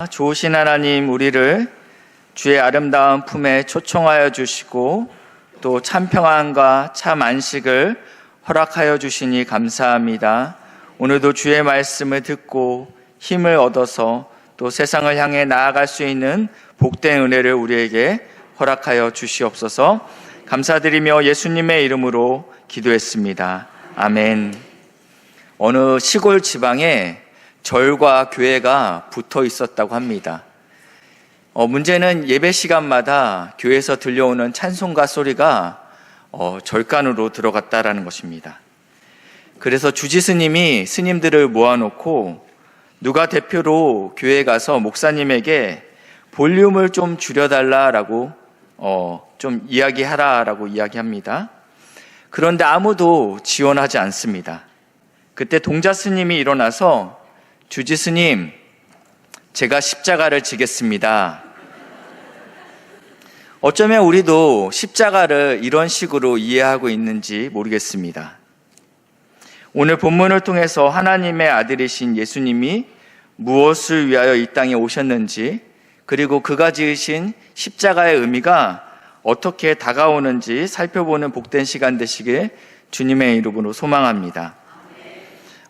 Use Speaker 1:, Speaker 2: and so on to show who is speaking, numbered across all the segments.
Speaker 1: 좋으신 하나님, 우리를 주의 아름다운 품에 초청하여 주시고 또 참 평안과 참 안식을 허락하여 주시니 감사합니다. 오늘도 주의 말씀을 듣고 힘을 얻어서 또 세상을 향해 나아갈 수 있는 복된 은혜를 우리에게 허락하여 주시옵소서. 감사드리며 예수님의 이름으로 기도했습니다. 아멘. 어느 시골 지방에 절과 교회가 붙어 있었다고 합니다. 문제는 예배 시간마다 교회에서 들려오는 찬송가 소리가 절간으로 들어갔다라는 것입니다. 그래서 주지스님이 스님들을 모아놓고 누가 대표로 교회에 가서 목사님에게 볼륨을 좀 줄여달라라고 좀 이야기하라라고 이야기합니다. 그런데 아무도 지원하지 않습니다. 그때 동자 스님이 일어나서 주지스님, 제가 십자가를 지겠습니다. 어쩌면 우리도 십자가를 이런 식으로 이해하고 있는지 모르겠습니다. 오늘 본문을 통해서 하나님의 아들이신 예수님이 무엇을 위하여 이 땅에 오셨는지, 그리고 그가 지으신 십자가의 의미가 어떻게 다가오는지 살펴보는 복된 시간 되시길 주님의 이름으로 소망합니다.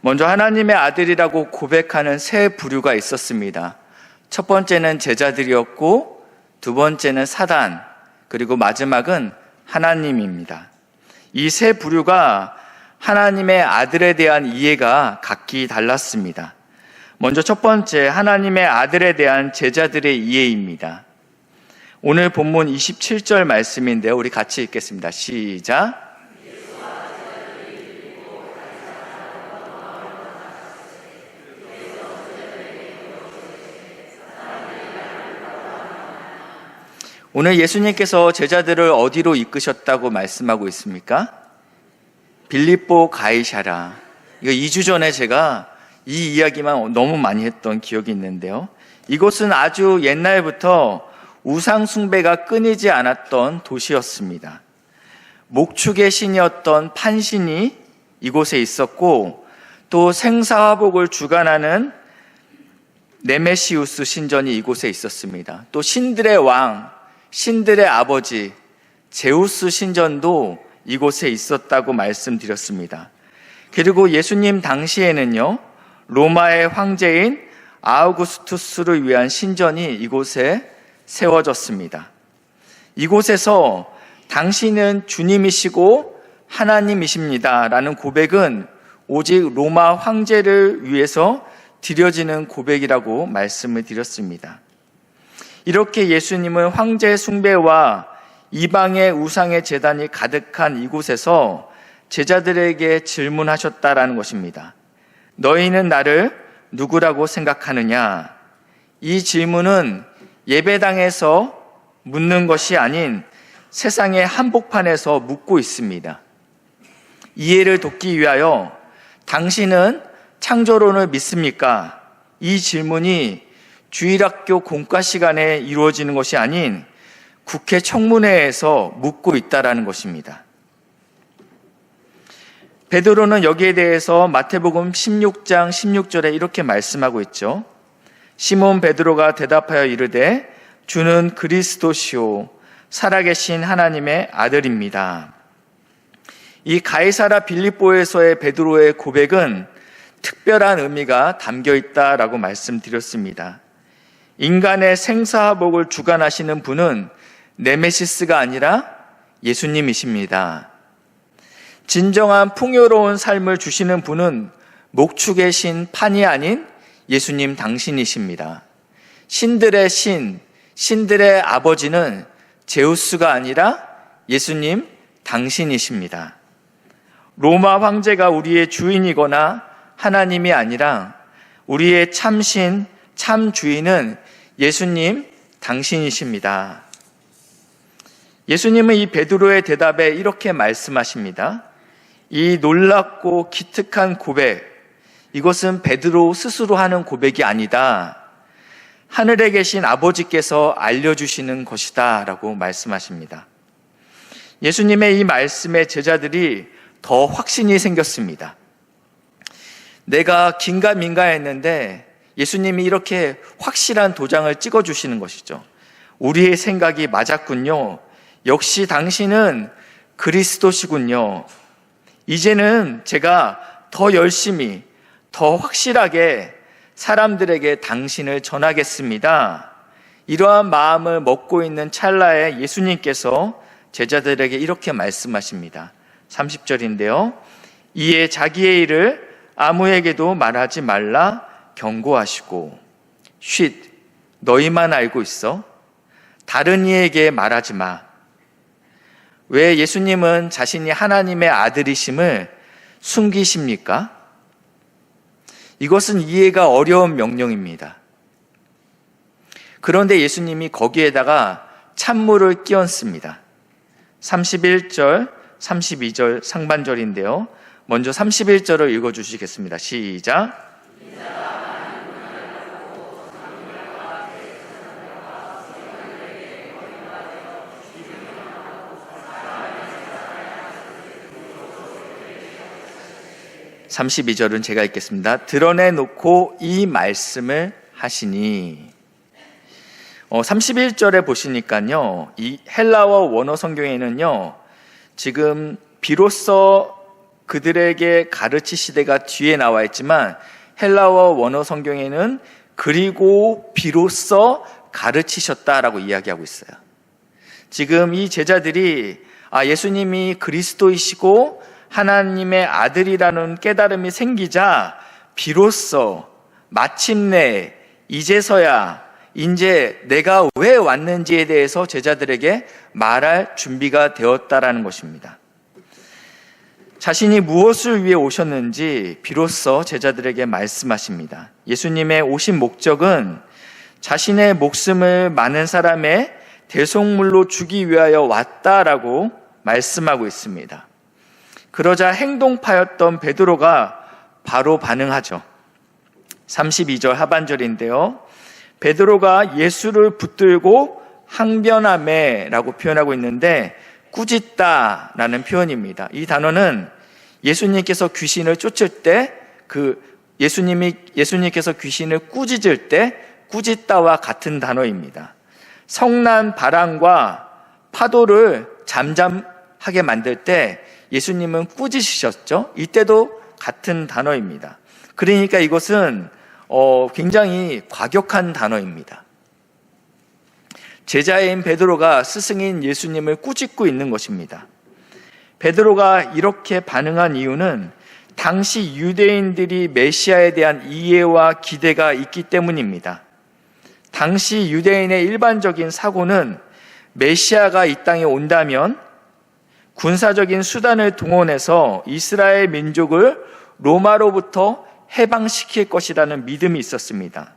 Speaker 1: 먼저 하나님의 아들이라고 고백하는 세 부류가 있었습니다. 첫 번째는 제자들이었고, 두 번째는 사단, 그리고 마지막은 하나님입니다. 이 세 부류가 하나님의 아들에 대한 이해가 각기 달랐습니다. 먼저 첫 번째, 하나님의 아들에 대한 제자들의 이해입니다. 오늘 본문 27절 말씀인데요. 우리 같이 읽겠습니다. 시작. 오늘 예수님께서 제자들을 어디로 이끄셨다고 말씀하고 있습니까? 빌립보 가이사랴. 이거 2주 전에 제가 이 이야기만 너무 많이 했던 기억이 있는데요. 이곳은 아주 옛날부터 우상 숭배가 끊이지 않았던 도시였습니다. 목축의 신이었던 판신이 이곳에 있었고, 또 생사화복을 주관하는 네메시우스 신전이 이곳에 있었습니다. 또 신들의 왕, 신들의 아버지 제우스 신전도 이곳에 있었다고 말씀드렸습니다. 그리고 예수님 당시에는요, 로마의 황제인 아우구스투스를 위한 신전이 이곳에 세워졌습니다. 이곳에서 당신은 주님이시고 하나님이십니다 라는 고백은 오직 로마 황제를 위해서 드려지는 고백이라고 말씀을 드렸습니다. 이렇게 예수님은 황제 숭배와 이방의 우상의 제단이 가득한 이곳에서 제자들에게 질문하셨다라는 것입니다. 너희는 나를 누구라고 생각하느냐? 이 질문은 예배당에서 묻는 것이 아닌 세상의 한복판에서 묻고 있습니다. 이해를 돕기 위하여 당신은 창조론을 믿습니까? 이 질문이 주일학교 공과 시간에 이루어지는 것이 아닌 국회 청문회에서 묻고 있다라는 것입니다. 베드로는 여기에 대해서 마태복음 16장 16절에 이렇게 말씀하고 있죠. 시몬 베드로가 대답하여 이르되 주는 그리스도시요 살아계신 하나님의 아들입니다. 이 가이사랴 빌립보에서의 베드로의 고백은 특별한 의미가 담겨 있다라고 말씀드렸습니다. 인간의 생사화복을 주관하시는 분은 네메시스가 아니라 예수님이십니다. 진정한 풍요로운 삶을 주시는 분은 목축의 신 판이 아닌 예수님 당신이십니다. 신들의 신, 신들의 아버지는 제우스가 아니라 예수님 당신이십니다. 로마 황제가 우리의 주인이거나 하나님이 아니라 우리의 참신, 참 주인은 예수님 당신이십니다. 예수님은 이 베드로의 대답에 이렇게 말씀하십니다. 이 놀랍고 기특한 고백, 이것은 베드로 스스로 하는 고백이 아니다. 하늘에 계신 아버지께서 알려주시는 것이다 라고 말씀하십니다. 예수님의 이 말씀에 제자들이 더 확신이 생겼습니다. 내가 긴가민가했는데 예수님이 이렇게 확실한 도장을 찍어주시는 것이죠. 우리의 생각이 맞았군요. 역시 당신은 그리스도시군요. 이제는 제가 더 열심히, 더 확실하게 사람들에게 당신을 전하겠습니다. 이러한 마음을 먹고 있는 찰나에 예수님께서 제자들에게 이렇게 말씀하십니다. 30절인데요. 이에 자기의 일을 아무에게도 말하지 말라 경고하시고, 쉿, 너희만 알고 있어. 다른 이에게 말하지 마. 왜 예수님은 자신이 하나님의 아들이심을 숨기십니까? 이것은 이해가 어려운 명령입니다. 그런데 예수님이 거기에다가 찬물을 끼얹습니다. 31절, 32절 상반절인데요. 먼저 31절을 읽어주시겠습니다. 시작. 32절은 제가 읽겠습니다. 드러내놓고 이 말씀을 하시니. 31절에 보시니까요, 이 헬라어 원어 성경에는요, 지금 비로소 그들에게 가르치시되가 뒤에 나와 있지만 헬라어 원어 성경에는 그리고 비로소 가르치셨다라고 이야기하고 있어요. 지금 이 제자들이 예수님이 그리스도이시고 하나님의 아들이라는 깨달음이 생기자 비로소 마침내 이제서야 이제 내가 왜 왔는지에 대해서 제자들에게 말할 준비가 되었다라는 것입니다. 자신이 무엇을 위해 오셨는지 비로소 제자들에게 말씀하십니다. 예수님의 오신 목적은 자신의 목숨을 많은 사람의 대속물로 주기 위하여 왔다라고 말씀하고 있습니다. 그러자 행동파였던 베드로가 바로 반응하죠. 32절 하반절인데요. 베드로가 예수를 붙들고 항변하매라고 표현하고 있는데 꾸짖다라는 표현입니다. 이 단어는 예수님께서 귀신을 쫓을 때 예수님께서 귀신을 꾸짖을 때 꾸짖다와 같은 단어입니다. 성난 바람과 파도를 잠잠하게 만들 때 예수님은 꾸짖으셨죠. 이때도 같은 단어입니다. 그러니까 이것은 굉장히 과격한 단어입니다. 제자인 베드로가 스승인 예수님을 꾸짖고 있는 것입니다. 베드로가 이렇게 반응한 이유는 당시 유대인들이 메시아에 대한 이해와 기대가 있기 때문입니다. 당시 유대인의 일반적인 사고는 메시아가 이 땅에 온다면 군사적인 수단을 동원해서 이스라엘 민족을 로마로부터 해방시킬 것이라는 믿음이 있었습니다.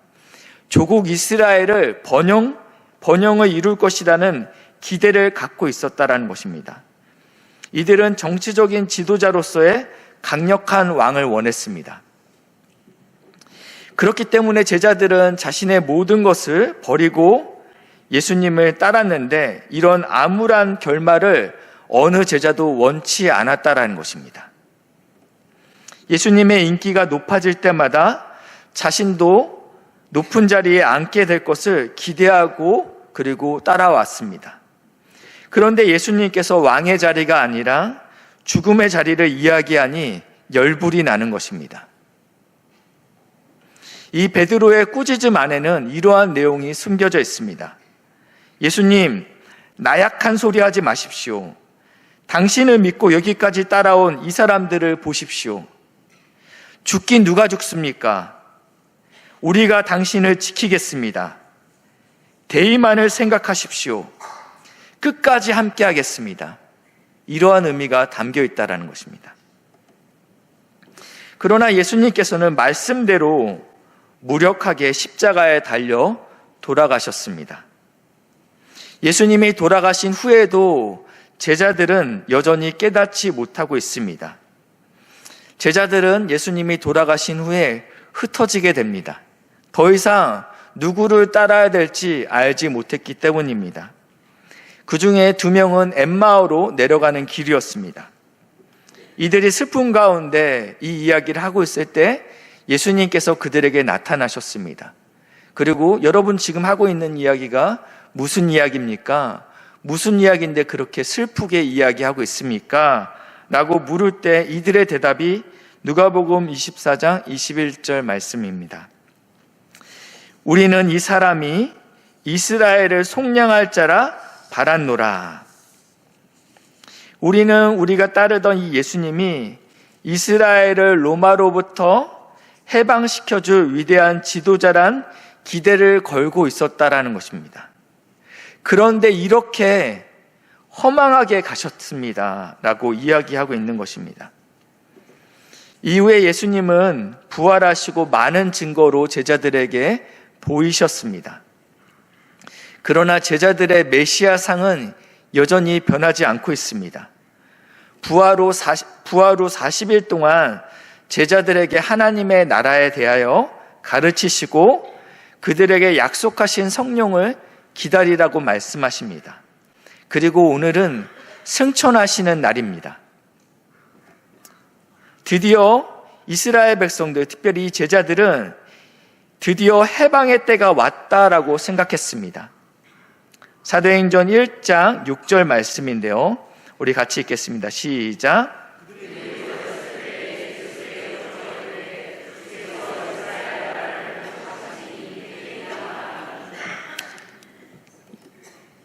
Speaker 1: 조국 이스라엘을 번영을 이룰 것이라는 기대를 갖고 있었다라는 것입니다. 이들은 정치적인 지도자로서의 강력한 왕을 원했습니다. 그렇기 때문에 제자들은 자신의 모든 것을 버리고 예수님을 따랐는데 이런 암울한 결말을 어느 제자도 원치 않았다라는 것입니다. 예수님의 인기가 높아질 때마다 자신도 높은 자리에 앉게 될 것을 기대하고 그리고 따라왔습니다. 그런데 예수님께서 왕의 자리가 아니라 죽음의 자리를 이야기하니 열불이 나는 것입니다. 이 베드로의 꾸짖음 안에는 이러한 내용이 숨겨져 있습니다. 예수님, 나약한 소리 하지 마십시오. 당신을 믿고 여기까지 따라온 이 사람들을 보십시오. 죽긴 누가 죽습니까? 우리가 당신을 지키겠습니다. 대의만을 생각하십시오. 끝까지 함께 하겠습니다. 이러한 의미가 담겨 있다는 것입니다. 그러나 예수님께서는 말씀대로 무력하게 십자가에 달려 돌아가셨습니다. 예수님이 돌아가신 후에도 제자들은 여전히 깨닫지 못하고 있습니다. 제자들은 예수님이 돌아가신 후에 흩어지게 됩니다. 더 이상 누구를 따라야 될지 알지 못했기 때문입니다. 그 중에 2명은 엠마오로 내려가는 길이었습니다. 이들이 슬픔 가운데 이 이야기를 하고 있을 때 예수님께서 그들에게 나타나셨습니다. 그리고 여러분 지금 하고 있는 이야기가 무슨 이야기입니까? 무슨 이야기인데 그렇게 슬프게 이야기하고 있습니까? 라고 물을 때 이들의 대답이 누가복음 24장 21절 말씀입니다. 우리는 이 사람이 이스라엘을 속량할 자라 바랐노라. 우리는 우리가 따르던 이 예수님이 이스라엘을 로마로부터 해방시켜줄 위대한 지도자란 기대를 걸고 있었다라는 것입니다. 그런데 이렇게 허망하게 가셨습니다. 라고 이야기하고 있는 것입니다. 이후에 예수님은 부활하시고 많은 증거로 제자들에게 보이셨습니다. 그러나 제자들의 메시아상은 여전히 변하지 않고 있습니다. 부활 후 40일 동안 제자들에게 하나님의 나라에 대하여 가르치시고 그들에게 약속하신 성령을 기다리라고 말씀하십니다. 그리고 오늘은 승천하시는 날입니다. 드디어 이스라엘 백성들, 특별히 제자들은 드디어 해방의 때가 왔다라고 생각했습니다. 사도행전 1장 6절 말씀인데요. 우리 같이 읽겠습니다. 시작.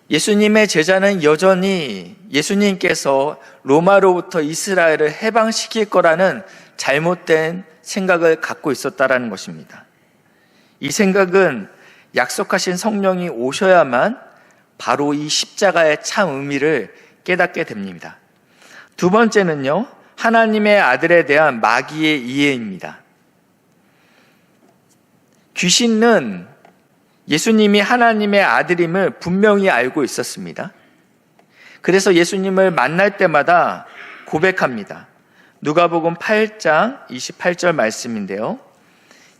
Speaker 1: 예수님의 제자는 여전히 예수님께서 로마로부터 이스라엘을 해방시킬 거라는 잘못된 생각을 갖고 있었다라는 것입니다. 이 생각은 약속하신 성령이 오셔야만 바로 이 십자가의 참 의미를 깨닫게 됩니다. 두 번째는요, 하나님의 아들에 대한 마귀의 이해입니다. 귀신은 예수님이 하나님의 아들임을 분명히 알고 있었습니다. 그래서 예수님을 만날 때마다 고백합니다. 누가복음 8장 28절 말씀인데요.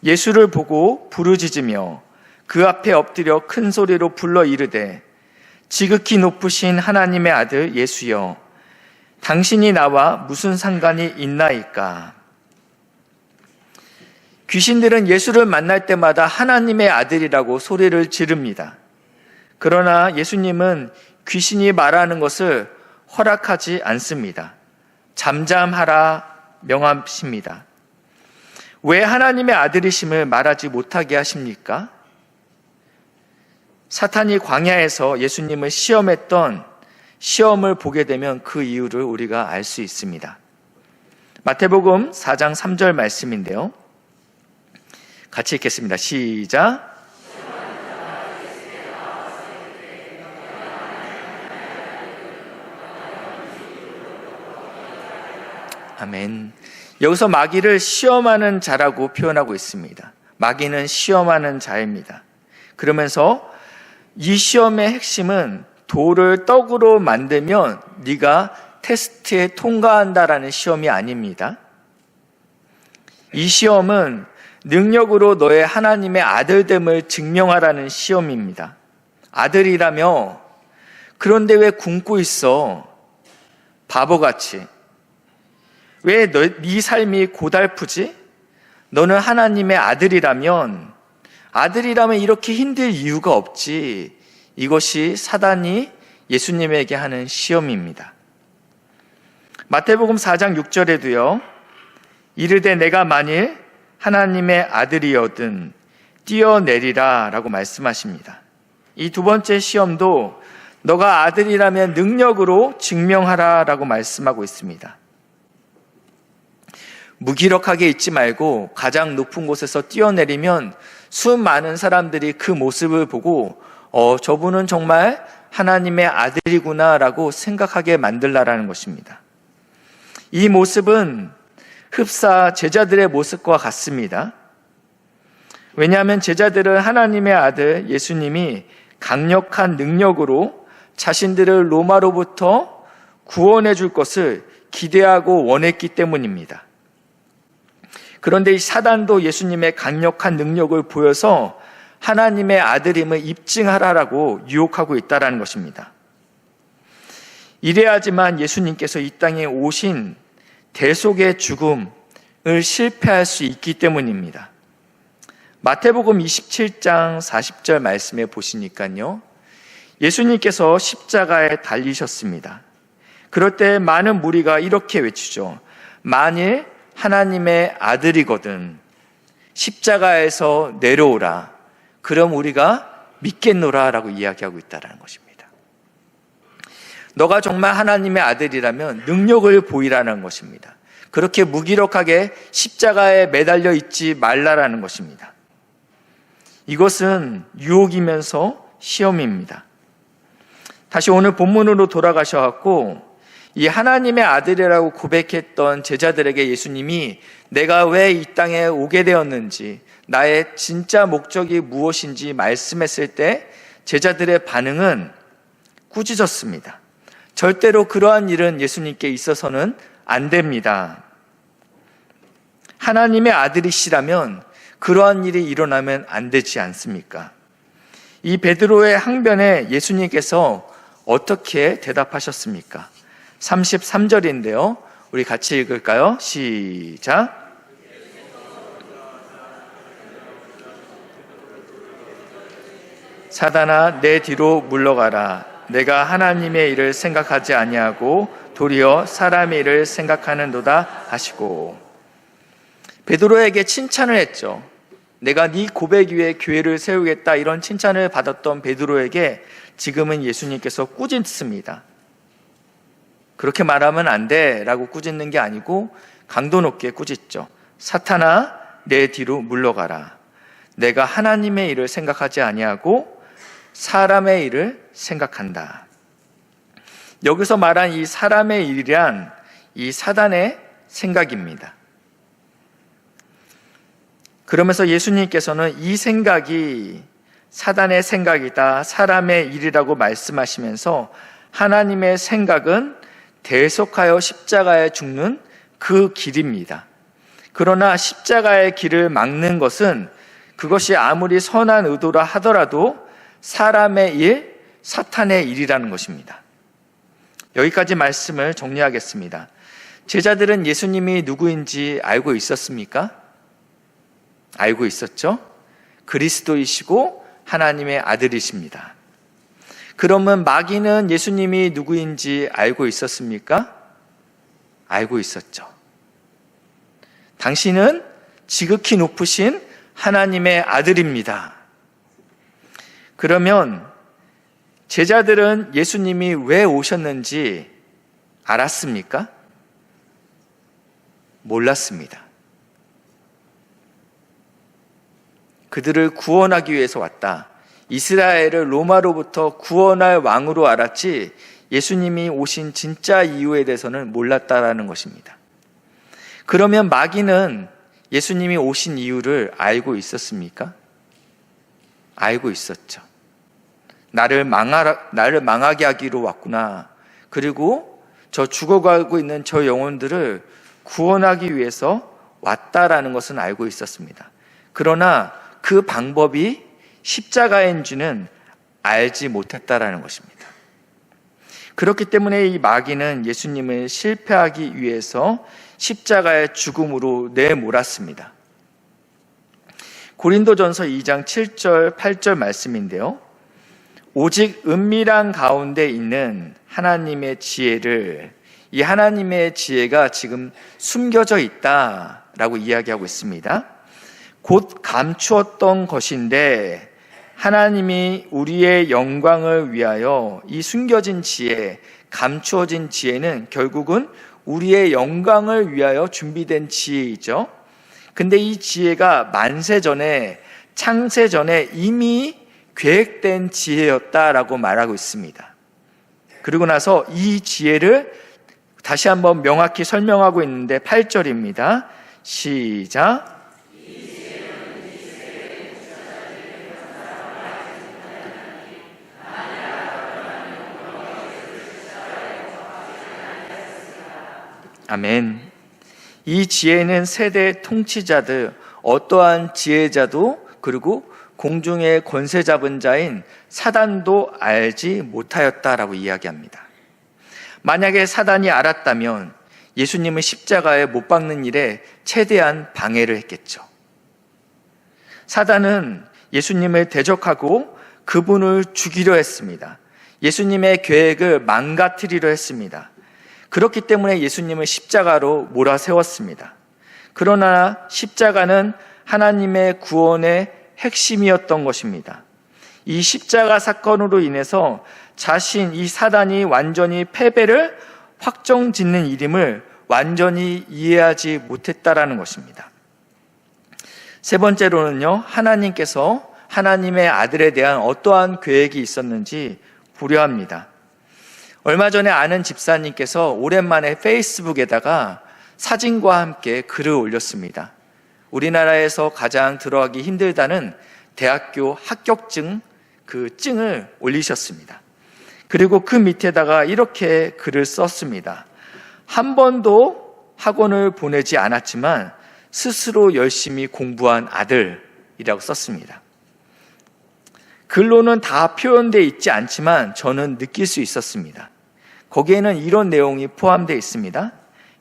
Speaker 1: 예수를 보고 부르짖으며 그 앞에 엎드려 큰 소리로 불러 이르되 지극히 높으신 하나님의 아들 예수여, 당신이 나와 무슨 상관이 있나이까? 귀신들은 예수를 만날 때마다 하나님의 아들이라고 소리를 지릅니다. 그러나 예수님은 귀신이 말하는 것을 허락하지 않습니다. 잠잠하라 명하십니다. 왜 하나님의 아들이심을 말하지 못하게 하십니까? 사탄이 광야에서 예수님을 시험했던 시험을 보게 되면 그 이유를 우리가 알 수 있습니다. 마태복음 4장 3절 말씀인데요. 같이 읽겠습니다. 시작. 아멘. 여기서 마귀를 시험하는 자라고 표현하고 있습니다. 마귀는 시험하는 자입니다. 그러면서 이 시험의 핵심은 돌을 떡으로 만들면 네가 테스트에 통과한다라는 시험이 아닙니다. 이 시험은 능력으로 너의 하나님의 아들됨을 증명하라는 시험입니다. 아들이라며 그런데 왜 굶고 있어? 바보같이. 왜 네 삶이 고달프지? 너는 하나님의 아들이라면 이렇게 힘들 이유가 없지. 이것이 사단이 예수님에게 하는 시험입니다. 마태복음 4장 6절에도요. 이르되 내가 만일 하나님의 아들이여든 뛰어내리라 라고 말씀하십니다. 이 두 번째 시험도 너가 아들이라면 능력으로 증명하라 라고 말씀하고 있습니다. 무기력하게 있지 말고 가장 높은 곳에서 뛰어내리면 수많은 사람들이 그 모습을 보고 저분은 정말 하나님의 아들이구나 라고 생각하게 만들라라는 것입니다. 이 모습은 흡사 제자들의 모습과 같습니다. 왜냐하면 제자들은 하나님의 아들 예수님이 강력한 능력으로 자신들을 로마로부터 구원해 줄 것을 기대하고 원했기 때문입니다. 그런데 이 사단도 예수님의 강력한 능력을 보여서 하나님의 아들임을 입증하라라고 유혹하고 있다는 것입니다. 이래야지만 예수님께서 이 땅에 오신 대속의 죽음, 실패할 수 있기 때문입니다. 마태복음 27장 40절 말씀에 보시니까요, 예수님께서 십자가에 달리셨습니다. 그럴 때 많은 무리가 이렇게 외치죠. 만일 하나님의 아들이거든 십자가에서 내려오라. 그럼 우리가 믿겠노라 라고 이야기하고 있다는 것입니다. 너가 정말 하나님의 아들이라면 능력을 보이라는 것입니다. 그렇게 무기력하게 십자가에 매달려 있지 말라라는 것입니다. 이것은 유혹이면서 시험입니다. 다시 오늘 본문으로 돌아가셔갖고 이 하나님의 아들이라고 고백했던 제자들에게 예수님이 내가 왜 이 땅에 오게 되었는지, 나의 진짜 목적이 무엇인지 말씀했을 때 제자들의 반응은 꾸짖었습니다. 절대로 그러한 일은 예수님께 있어서는 안 됩니다. 하나님의 아들이시라면 그러한 일이 일어나면 안 되지 않습니까? 이 베드로의 항변에 예수님께서 어떻게 대답하셨습니까? 33절인데요. 우리 같이 읽을까요? 시작. 사단아, 내 뒤로 물러가라. 내가 하나님의 일을 생각하지 아니하고 도리어 사람의 일을 생각하는도다 하시고, 베드로에게 칭찬을 했죠. 내가 네 고백 위에 교회를 세우겠다, 이런 칭찬을 받았던 베드로에게 지금은 예수님께서 꾸짖습니다. 그렇게 말하면 안 돼 라고 꾸짖는 게 아니고 강도 높게 꾸짖죠. 사탄아, 내 뒤로 물러가라. 내가 하나님의 일을 생각하지 아니하고 사람의 일을 생각한다. 여기서 말한 이 사람의 일이란 이 사단의 생각입니다. 그러면서 예수님께서는 이 생각이 사단의 생각이다, 사람의 일이라고 말씀하시면서 하나님의 생각은 대속하여 십자가에 죽는 그 길입니다. 그러나 십자가의 길을 막는 것은 그것이 아무리 선한 의도라 하더라도 사람의 일, 사탄의 일이라는 것입니다. 여기까지 말씀을 정리하겠습니다. 제자들은 예수님이 누구인지 알고 있었습니까? 알고 있었죠? 그리스도이시고 하나님의 아들이십니다. 그러면 마귀는 예수님이 누구인지 알고 있었습니까? 알고 있었죠. 당신은 지극히 높으신 하나님의 아들입니다. 그러면 제자들은 예수님이 왜 오셨는지 알았습니까? 몰랐습니다. 그들을 구원하기 위해서 왔다. 이스라엘을 로마로부터 구원할 왕으로 알았지 예수님이 오신 진짜 이유에 대해서는 몰랐다라는 것입니다. 그러면 마귀는 예수님이 오신 이유를 알고 있었습니까? 알고 있었죠. 나를 망하게 하기로 왔구나. 그리고 저 죽어가고 있는 저 영혼들을 구원하기 위해서 왔다라는 것은 알고 있었습니다. 그러나 그 방법이 십자가인지는 알지 못했다라는 것입니다. 그렇기 때문에 이 마귀는 예수님을 실패하기 위해서 십자가의 죽음으로 내몰았습니다. 고린도전서 2장 7절 8절 말씀인데요. 오직 은밀한 가운데 있는 하나님의 지혜를, 이 하나님의 지혜가 지금 숨겨져 있다라고 이야기하고 있습니다. 곧 감추었던 것인데 하나님이 우리의 영광을 위하여 이 숨겨진 지혜, 감추어진 지혜는 결국은 우리의 영광을 위하여 준비된 지혜이죠. 근데 이 지혜가 만세 전에, 창세 전에 이미 계획된 지혜였다라고 말하고 있습니다. 그리고 나서 이 지혜를 다시 한번 명확히 설명하고 있는데 8절입니다. 시작. 아멘. 이 지혜는 세대 통치자들, 어떠한 지혜자도, 그리고 공중의 권세 잡은 자인 사단도 알지 못하였다라고 이야기합니다. 만약에 사단이 알았다면 예수님을 십자가에 못 박는 일에 최대한 방해를 했겠죠. 사단은 예수님을 대적하고 그분을 죽이려 했습니다. 예수님의 계획을 망가뜨리려 했습니다. 그렇기 때문에 예수님을 십자가로 몰아세웠습니다. 그러나 십자가는 하나님의 구원의 핵심이었던 것입니다. 이 십자가 사건으로 인해서 이 사단이 완전히 패배를 확정짓는 일임을 완전히 이해하지 못했다라는 것입니다. 세 번째로는요, 하나님께서 하나님의 아들에 대한 어떠한 계획이 있었는지 고려합니다. 얼마 전에 아는 집사님께서 오랜만에 페이스북에다가 사진과 함께 글을 올렸습니다. 우리나라에서 가장 들어가기 힘들다는 대학교 합격증 그 증을 올리셨습니다. 그리고 그 밑에다가 이렇게 글을 썼습니다. 한 번도 학원을 보내지 않았지만 스스로 열심히 공부한 아들이라고 썼습니다. 글로는 다 표현되어 있지 않지만 저는 느낄 수 있었습니다. 거기에는 이런 내용이 포함되어 있습니다.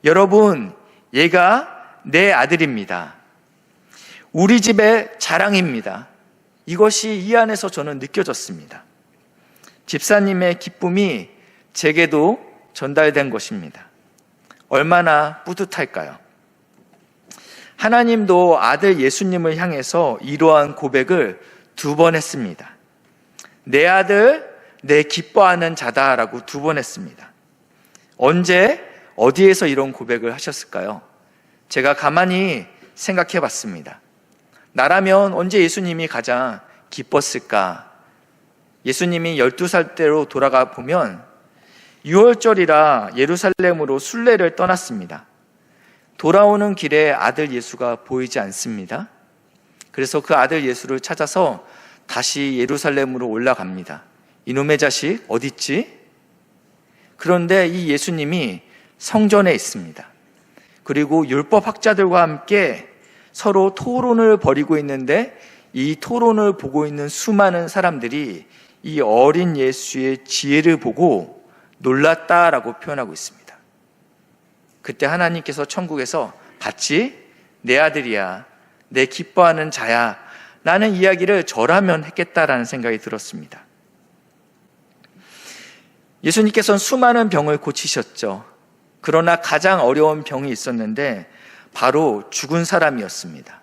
Speaker 1: 여러분, 얘가 내 아들입니다. 우리 집의 자랑입니다. 이것이 이 안에서 저는 느껴졌습니다. 집사님의 기쁨이 제게도 전달된 것입니다. 얼마나 뿌듯할까요? 하나님도 아들 예수님을 향해서 이러한 고백을 2번 했습니다. 내 아들, 내 기뻐하는 자다라고 2번 했습니다. 언제, 어디에서 이런 고백을 하셨을까요? 제가 가만히 생각해 봤습니다. 나라면 언제 예수님이 가장 기뻤을까? 예수님이 12살 때로 돌아가 보면 6월절이라 예루살렘으로 순례를 떠났습니다. 돌아오는 길에 아들 예수가 보이지 않습니다. 그래서 그 아들 예수를 찾아서 다시 예루살렘으로 올라갑니다. 이놈의 자식 어딨지? 그런데 이 예수님이 성전에 있습니다. 그리고 율법학자들과 함께 서로 토론을 벌이고 있는데 이 토론을 보고 있는 수많은 사람들이 이 어린 예수의 지혜를 보고 놀랐다라고 표현하고 있습니다. 그때 하나님께서 천국에서 봤지? 내 아들이야. 내 기뻐하는 자야. 라는 이야기를 저라면 했겠다라는 생각이 들었습니다. 예수님께서는 수많은 병을 고치셨죠. 그러나 가장 어려운 병이 있었는데 바로 죽은 사람이었습니다.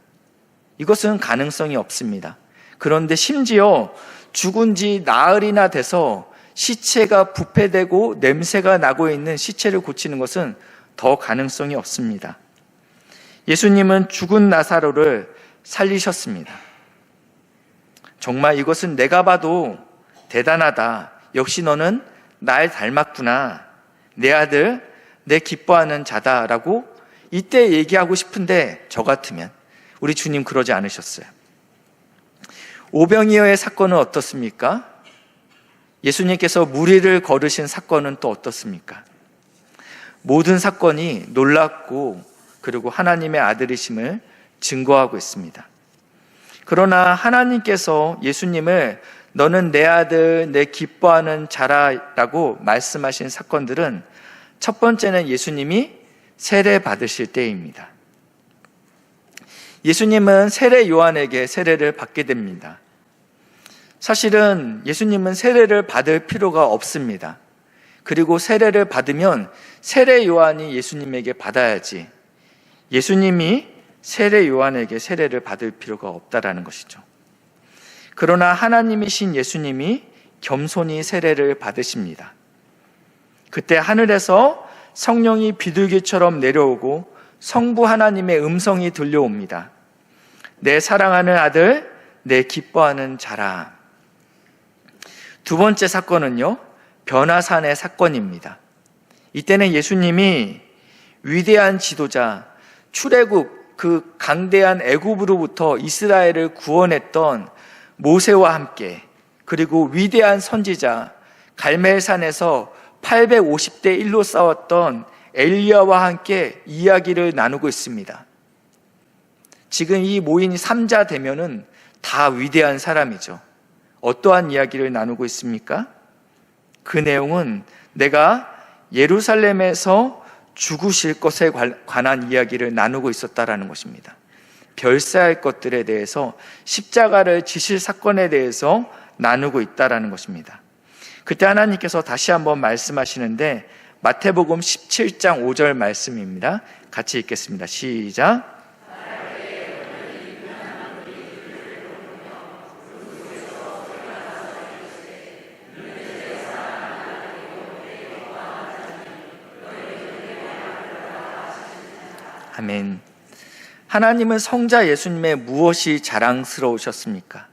Speaker 1: 이것은 가능성이 없습니다. 그런데 심지어 죽은 지 나흘이나 돼서 시체가 부패되고 냄새가 나고 있는 시체를 고치는 것은 더 가능성이 없습니다. 예수님은 죽은 나사로를 살리셨습니다. 정말 이것은 내가 봐도 대단하다. 역시 너는 날 닮았구나. 내 아들, 내 기뻐하는 자다라고 이때 얘기하고 싶은데 저 같으면 우리 주님 그러지 않으셨어요. 오병이어의 사건은 어떻습니까? 예수님께서 무리를 걸으신 사건은 또 어떻습니까? 모든 사건이 놀랍고 그리고 하나님의 아들이심을 증거하고 있습니다. 그러나 하나님께서 예수님을 너는 내 아들, 내 기뻐하는 자라라고 말씀하신 사건들은 첫 번째는 예수님이 세례 받으실 때입니다. 예수님은 세례 요한에게 세례를 받게 됩니다. 사실은 예수님은 세례를 받을 필요가 없습니다. 그리고 세례를 받으면 세례 요한이 예수님에게 받아야지 예수님이 세례 요한에게 세례를 받을 필요가 없다라는 것이죠. 그러나 하나님이신 예수님이 겸손히 세례를 받으십니다. 그때 하늘에서 성령이 비둘기처럼 내려오고 성부 하나님의 음성이 들려옵니다. 내 사랑하는 아들, 내 기뻐하는 자라. 두 번째 사건은요, 변화산의 사건입니다. 이때는 예수님이 위대한 지도자, 출애굽, 그 강대한 애굽으로부터 이스라엘을 구원했던 모세와 함께, 그리고 위대한 선지자, 갈멜산에서 850대 1로 싸웠던 엘리야와 함께 이야기를 나누고 있습니다. 지금 이 모인 3자 되면은 다 위대한 사람이죠. 어떠한 이야기를 나누고 있습니까? 그 내용은 내가 예루살렘에서 죽으실 것에 관한 이야기를 나누고 있었다라는 것입니다. 별세할 것들에 대해서 십자가를 지실 사건에 대해서 나누고 있다라는 것입니다. 그때 하나님께서 다시 한번 말씀하시는데 마태복음 17장 5절 말씀입니다. 같이 읽겠습니다. 시작. 아멘. 하나님은 성자 예수님의 무엇이 자랑스러우셨습니까?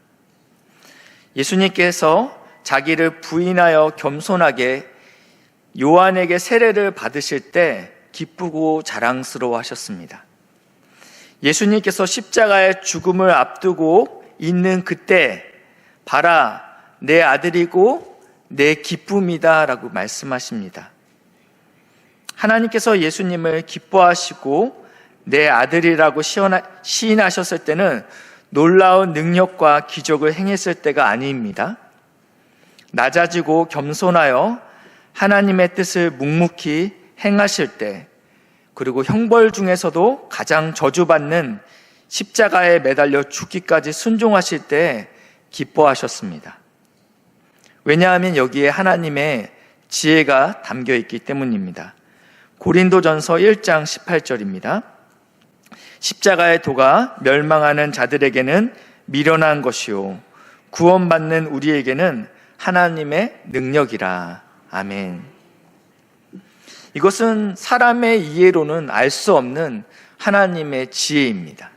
Speaker 1: 예수님께서 자기를 부인하여 겸손하게 요한에게 세례를 받으실 때 기쁘고 자랑스러워 하셨습니다. 예수님께서 십자가의 죽음을 앞두고 있는 그때 봐라 내 아들이고 내 기쁨이다 라고 말씀하십니다. 하나님께서 예수님을 기뻐하시고 내 아들이라고 시인하셨을 때는 놀라운 능력과 기적을 행했을 때가 아닙니다. 낮아지고 겸손하여 하나님의 뜻을 묵묵히 행하실 때, 그리고 형벌 중에서도 가장 저주받는 십자가에 매달려 죽기까지 순종하실 때 기뻐하셨습니다. 왜냐하면 여기에 하나님의 지혜가 담겨 있기 때문입니다. 고린도전서 1장 18절입니다. 십자가의 도가 멸망하는 자들에게는 미련한 것이요 구원받는 우리에게는 하나님의 능력이라. 아멘. 이것은 사람의 이해로는 알 수 없는 하나님의 지혜입니다.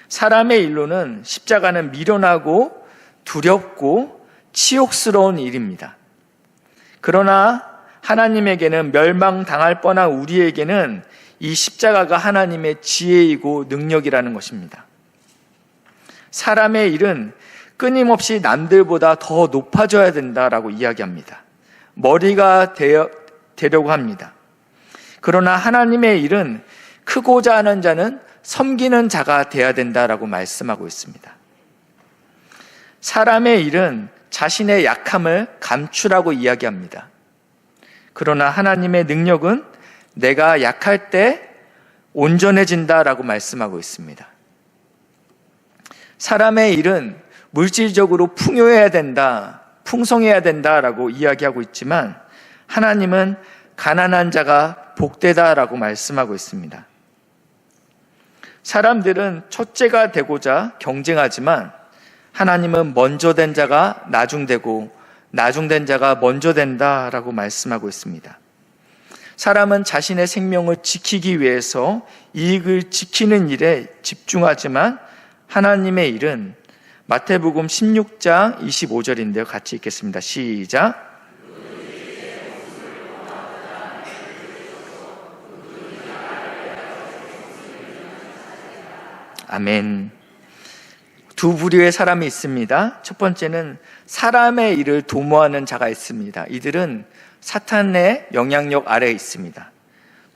Speaker 1: 사람의 일로는 십자가는 미련하고 두렵고 치욕스러운 일입니다. 그러나 하나님에게는 멸망당할 뻔한 우리에게는 이 십자가가 하나님의 지혜이고 능력이라는 것입니다. 사람의 일은 끊임없이 남들보다 더 높아져야 된다라고 이야기합니다. 머리가 되려고 합니다. 그러나 하나님의 일은 크고자 하는 자는 섬기는 자가 되어야 된다라고 말씀하고 있습니다. 사람의 일은 자신의 약함을 감추라고 이야기합니다. 그러나 하나님의 능력은 내가 약할 때 온전해진다라고 말씀하고 있습니다. 사람의 일은 물질적으로 풍요해야 된다, 풍성해야 된다라고 이야기하고 있지만 하나님은 가난한 자가 복되다라고 말씀하고 있습니다. 사람들은 첫째가 되고자 경쟁하지만 하나님은 먼저 된 자가 나중되고 나중된 자가 먼저 된다라고 말씀하고 있습니다. 사람은 자신의 생명을 지키기 위해서 이익을 지키는 일에 집중하지만 하나님의 일은 마태복음 16장 25절인데요. 같이 읽겠습니다. 시작. 아멘. 두 부류의 사람이 있습니다. 첫 번째는 사람의 일을 도모하는 자가 있습니다. 이들은 사탄의 영향력 아래에 있습니다.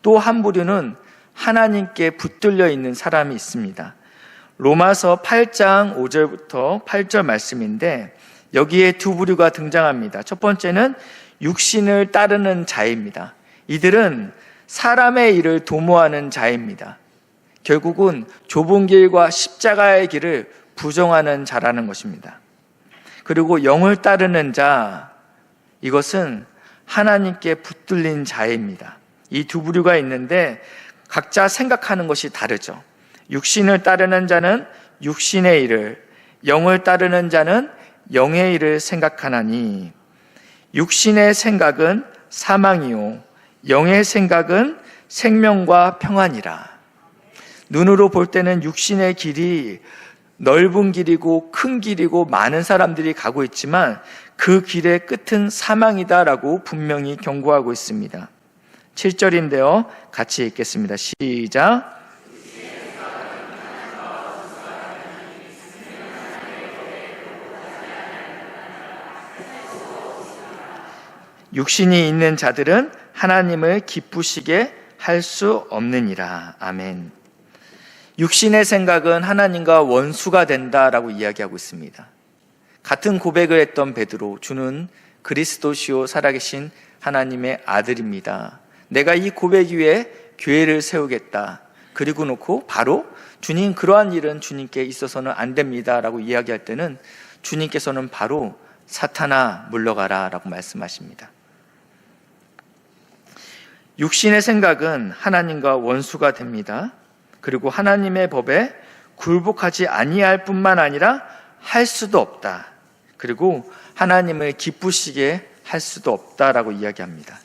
Speaker 1: 또 한 부류는 하나님께 붙들려 있는 사람이 있습니다. 로마서 8장 5절부터 8절 말씀인데 여기에 두 부류가 등장합니다. 첫 번째는 육신을 따르는 자입니다. 이들은 사람의 일을 도모하는 자입니다. 결국은 좁은 길과 십자가의 길을 부정하는 자라는 것입니다. 그리고 영을 따르는 자, 이것은 하나님께 붙들린 자입니다. 이 두 부류가 있는데 각자 생각하는 것이 다르죠. 육신을 따르는 자는 육신의 일을, 영을 따르는 자는 영의 일을 생각하나니 육신의 생각은 사망이요 영의 생각은 생명과 평안이라. 눈으로 볼 때는 육신의 길이 넓은 길이고 큰 길이고 많은 사람들이 가고 있지만 그 길의 끝은 사망이다라고 분명히 경고하고 있습니다. 7절인데요. 같이 읽겠습니다. 시작. 육신이 있는 자들은 하나님을 기쁘시게 할 수 없느니라. 아멘. 육신의 생각은 하나님과 원수가 된다라고 이야기하고 있습니다. 같은 고백을 했던 베드로, 주는 그리스도시요 살아계신 하나님의 아들입니다. 내가 이 고백 위에 교회를 세우겠다. 그리고 놓고 바로 주님 그러한 일은 주님께 있어서는 안 됩니다 라고 이야기할 때는 주님께서는 바로 사탄아 물러가라 라고 말씀하십니다. 육신의 생각은 하나님과 원수가 됩니다. 그리고 하나님의 법에 굴복하지 아니할 뿐만 아니라 할 수도 없다. 그리고 하나님을 기쁘시게 할 수도 없다라고 이야기합니다.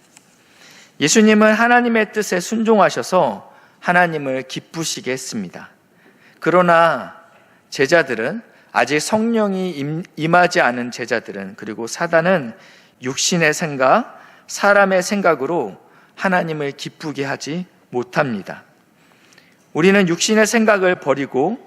Speaker 1: 예수님은 하나님의 뜻에 순종하셔서 하나님을 기쁘시게 했습니다. 그러나 제자들은 아직 성령이 임하지 않은 제자들은 그리고 사단은 육신의 생각, 사람의 생각으로 하나님을 기쁘게 하지 못합니다. 우리는 육신의 생각을 버리고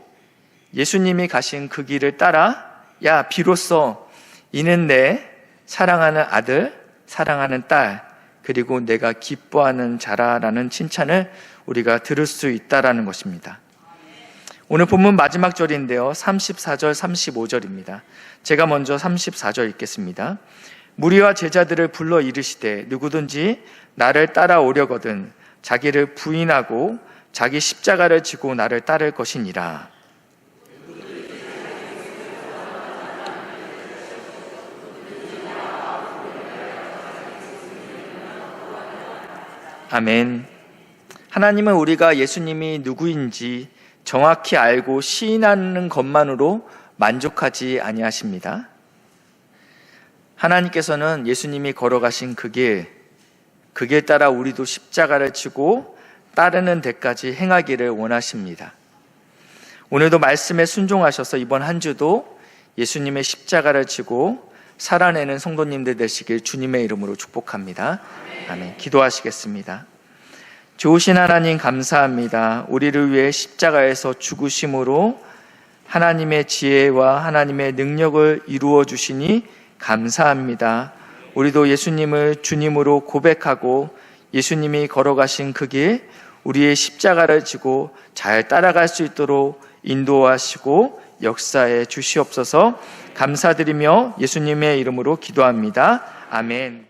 Speaker 1: 예수님이 가신 그 길을 따라 비로소 이는 내 사랑하는 아들, 사랑하는 딸, 그리고 내가 기뻐하는 자라라는 칭찬을 우리가 들을 수 있다라는 것입니다. 오늘 본문 마지막 절인데요. 34절, 35절입니다. 제가 먼저 34절 읽겠습니다. 무리와 제자들을 불러 이르시되 누구든지 나를 따라오려거든 자기를 부인하고 자기 십자가를 지고 나를 따를 것이니라. 아멘. 하나님은 우리가 예수님이 누구인지 정확히 알고 시인하는 것만으로 만족하지 아니하십니다. 하나님께서는 예수님이 걸어가신 그 길 따라 우리도 십자가를 지고 따르는 데까지 행하기를 원하십니다. 오늘도 말씀에 순종하셔서 이번 한 주도 예수님의 십자가를 지고 살아내는 성도님들 되시길 주님의 이름으로 축복합니다. 아멘. 기도하시겠습니다. 좋으신 하나님 감사합니다. 우리를 위해 십자가에서 죽으심으로 하나님의 지혜와 하나님의 능력을 이루어 주시니 감사합니다. 우리도 예수님을 주님으로 고백하고 예수님이 걸어가신 그 길, 우리의 십자가를 지고 잘 따라갈 수 있도록 인도하시고 역사해 주시옵소서. 감사드리며 예수님의 이름으로 기도합니다. 아멘.